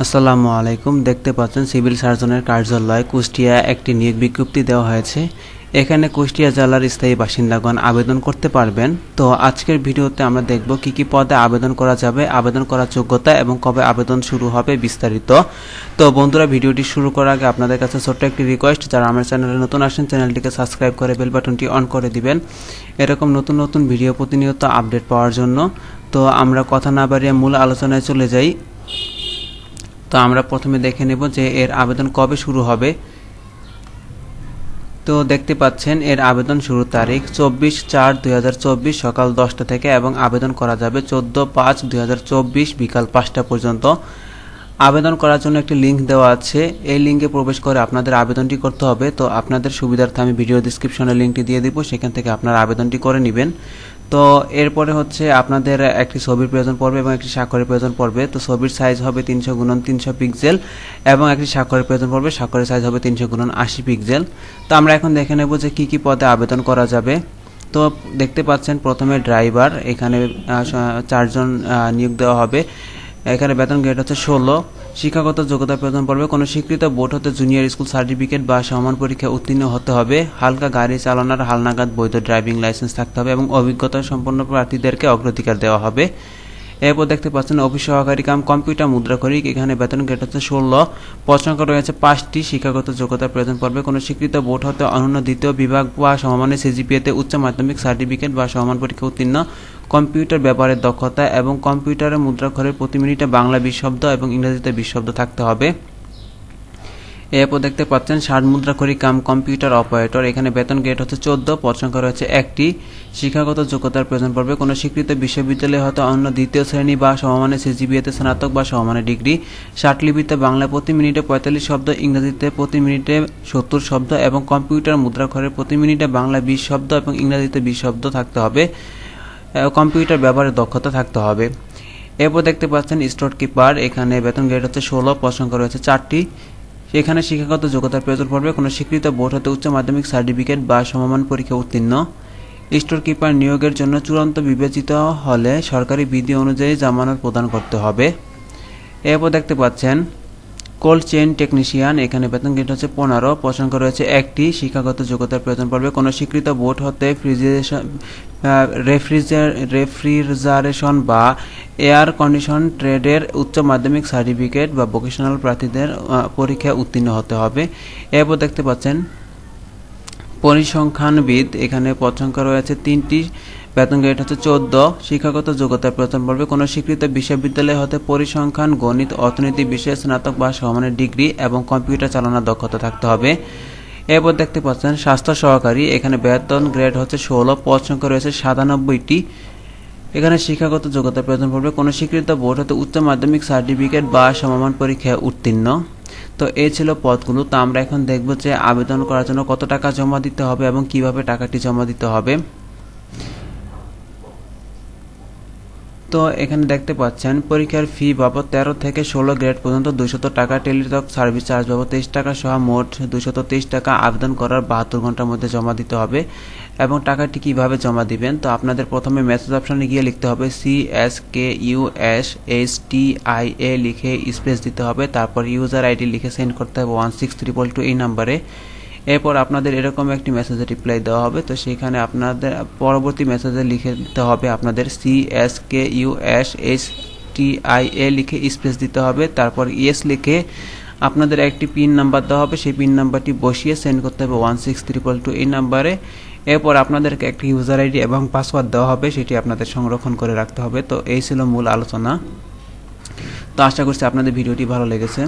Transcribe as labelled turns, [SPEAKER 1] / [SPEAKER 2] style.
[SPEAKER 1] আসসালামু আলাইকুম। দেখতে পাচ্ছেন সিভিল সার্জনের কার্যালয় কুষ্টিয়া একটি নিয়োগ বিজ্ঞপ্তি দেওয়া হয়েছে। এখানে কুষ্টিয়া জেলার স্থায়ী বাসিন্দাগণ আবেদন করতে পারবেন। তো আজকের ভিডিওতে আমরা দেখব কি কি পদে আবেদন করা যাবে, আবেদন করার যোগ্যতা এবং কবে আবেদন শুরু হবে বিস্তারিত। তো বন্ধুরা, ভিডিওটি শুরু করার আগে আপনাদের কাছে ছোট্ট একটি রিকোয়েস্ট, যারা আমার চ্যানেলে নতুন আসেন চ্যানেলটিকে সাবস্ক্রাইব করে বেল বাটনটি অন করে দিবেন এরকম নতুন নতুন ভিডিও প্রতিনিয়ত আপডেট পাওয়ার জন্য। তো আমরা কথা না বাড়িয়ে মূল আলোচনায় চলে যাই। তো আমরা প্রথমে দেখে নেব যে এর আবেদন কবে শুরু হবে। তো দেখতে পাচ্ছেন এর আবেদন শুরুর তারিখ 24/4/2024 সকাল 10টা থেকে এবং আবেদন করা যাবে 14/5/2024 বিকাল 5টা পর্যন্ত। আবেদন করার জন্য একটি লিঙ্ক দেওয়া আছে, এই লিঙ্কে প্রবেশ করে আপনাদের আবেদনটি করতে হবে। তো আপনাদের সুবিধার্থে আমি ভিডিও ডেসক্রিপশনে লিঙ্কটি দিয়ে দিব, সেখান থেকে আপনারা আবেদনটি করে নেবেন। তো এরপরে হচ্ছে আপনাদের একটি ছবির প্রয়োজন পড়বে এবং একটি স্বাক্ষরের প্রয়োজন পড়বে। তো ছবির সাইজ হবে 300x300 পিক্সেল এবং একটি স্বাক্ষরের প্রয়োজন পড়বে, স্বাক্ষরের সাইজ হবে 300x80 পিক্সেল। তো আমরা এখন দেখে নেব যে কি কি পদে আবেদন করা যাবে। তো দেখতে পাচ্ছেন প্রথমে ড্রাইভার, এখানে 4 জন নিয়োগ দেওয়া হবে। এখানে বেতন গ্রেড হচ্ছে 16। শিক্ষাগত যোগ্যতা প্রয়োজন পড়বে কোনো স্বীকৃত বোর্ড হতে জুনিয়র স্কুল সার্টিফিকেট বা সমান পরীক্ষা উত্তীর্ণ হতে হবে। হালকা গাড়ি চালানোর হালনাগাদ বৈধ ড্রাইভিং লাইসেন্স থাকতে হবে এবং অভিজ্ঞতা সম্পন্ন প্রার্থীদেরকে অগ্রাধিকার দেওয়া হবে। এরপর দেখতে পাচ্ছেন অফিস সহকারী কাম কম্পিউটার মুদ্রাক্ষরিক, এখানে বেতন গ্রেড হচ্ছে 16। পদ সংখ্যা রয়েছে 5টি। শিক্ষাগত যোগ্যতার প্রয়োজন পড়বে কোনো স্বীকৃত বোর্ড হতে অনন্য দ্বিতীয় বিভাগ বা সমমানের সিজিপিএতে উচ্চ মাধ্যমিক সার্টিফিকেট বা সমান পরীক্ষা উত্তীর্ণ, কম্পিউটার ব্যবহারের দক্ষতা এবং কম্পিউটারে মুদ্রাক্ষরের প্রতি মিনিটে বাংলা 20 শব্দ এবং ইংরেজিতে 20 শব্দ থাকতে হবে। এরপর দেখতে পাচ্ছেন ষাট মুদ্রাক্ষরিক কাম কম্পিউটার অপারেটর, এখানে বেতন গ্রেড হচ্ছে 14। পদ সংখ্যা রয়েছে 1টি। শিক্ষাগত যোগ্যতার প্রয়োজন পড়বে কোনো স্বীকৃত বিশ্ববিদ্যালয় হতে অন্য দ্বিতীয় শ্রেণী বা সমমানের সিজিপিএতে স্নাতক বা সমমানের ডিগ্রি, ষাটলিপিতে বাংলা প্রতি মিনিটে 45 শব্দ, ইংরেজিতে প্রতি মিনিটে 70 শব্দ এবং কম্পিউটার মুদ্রাক্ষরের প্রতি মিনিটে বাংলা 20 শব্দ এবং ইংরেজিতে 20 শব্দ থাকতে হবে। কম্পিউটার ব্যবহারের দক্ষতা থাকতে হবে। এরপর দেখতে পাচ্ছেন স্টোর কিপার, এখানে বেতন গ্রেড হচ্ছে 16। পদ সংখ্যা রয়েছে 4টি। এখানে শিক্ষাগত যোগ্যতার প্রয়োজন পড়বে কোনো স্বীকৃত বোর্ড হতে উচ্চ মাধ্যমিক সার্টিফিকেট বা সমমান পরীক্ষা উত্তীর্ণ। স্টোর কিপার নিয়োগের জন্য চূড়ান্ত বিবেচিত হলে সরকারি বিধি অনুযায়ী জামানত প্রদান করতে হবে। এরপর দেখতে পাচ্ছেন কোল্ড চেইন টেকনিশিয়ান, এখানে বেতন গ্রেড হচ্ছে 15। পদ সংখ্যা রয়েছে 1টি। শিক্ষাগত যোগ্যতার প্রয়োজন পড়বে কোনো স্বীকৃত বোর্ড হতে রেফ্রিজারেশন বা এয়ার কন্ডিশন ট্রেডের উচ্চ মাধ্যমিক সার্টিফিকেট বা ভোকেশনাল প্রার্থীদের পরীক্ষা উত্তীর্ণ হতে হবে। এরপর দেখতে পাচ্ছেন পরিসংখ্যানবিদ, এখানে পদ সংখ্যা রয়েছে 3টি। বেতন গ্রেড হচ্ছে 14। শিক্ষাগত যোগ্যতার প্রয়োজন পড়বে কোনো স্বীকৃত বিশ্ববিদ্যালয় হতে পরিসংখ্যান, গণিত, অর্থনীতি বিষয়ে স্নাতক বা সমমানের ডিগ্রি এবং কম্পিউটার চালানোর দক্ষতা থাকতে হবে। এরপর দেখতে পাচ্ছেন স্বাস্থ্য সহকারী, এখানে বেতন গ্রেড হচ্ছে 16। পদ সংখ্যা রয়েছে 97টি। এখানে শিক্ষাগত যোগ্যতার প্রয়োজন পড়বে কোনো স্বীকৃত বোর্ড হতে উচ্চ মাধ্যমিক সার্টিফিকেট বা সমমান পরীক্ষায় উত্তীর্ণ। তো এই ছিল পদগুলো। তো আমরা এখন দেখব যে আবেদন করার জন্য কত টাকা জমা দিতে হবে এবং কিভাবে টাকাটি জমা দিতে হবে। তো এখানে দেখতে পাচ্ছেন পরীক্ষার ফি বাবদ 13 থেকে 16 গ্রেড পর্যন্ত 200 টাকা, টেলিটক সার্ভিস চার্জ বাবদ 23 টাকা সহ মোট 223 টাকা আবেদন করার 72 ঘন্টার মধ্যে জমা দিতে হবে। এবং টাকাটি কিভাবে জমা দিবেন, তো আপনাদের প্রথমে মেসেজ অপশনে গিয়ে লিখতে হবে CSKUSHTIA লিখে স্পেস দিতে হবে, তারপর ইউজার আইডি লিখে সেন্ড করতে হবে 16322 এই নাম্বারে। এরপর আপনাদের এরকম একটি মেসেজে রিপ্লাই দেওয়া হবে। তো সেখানে আপনাদের পরবর্তী মেসেজে লিখে দিতে হবে আপনাদের CSKUSHTIA লিখে স্পেস দিতে হবে, তারপর ইয়েস লিখে আপনাদের একটি পিন নাম্বার দেওয়া হবে, সেই পিন নাম্বারটি বসিয়ে সেন্ড করতে হবে 16322 এই নাম্বারে। এরপর আপনাদেরকে একটি ইউজার আইডি এবং পাসওয়ার্ড দেওয়া হবে, সেটি আপনাদের সংরক্ষণ করে রাখতে হবে। তো এই ছিল মূল আলোচনা। তো আশা করছি আপনাদের ভিডিওটি ভালো লেগেছে।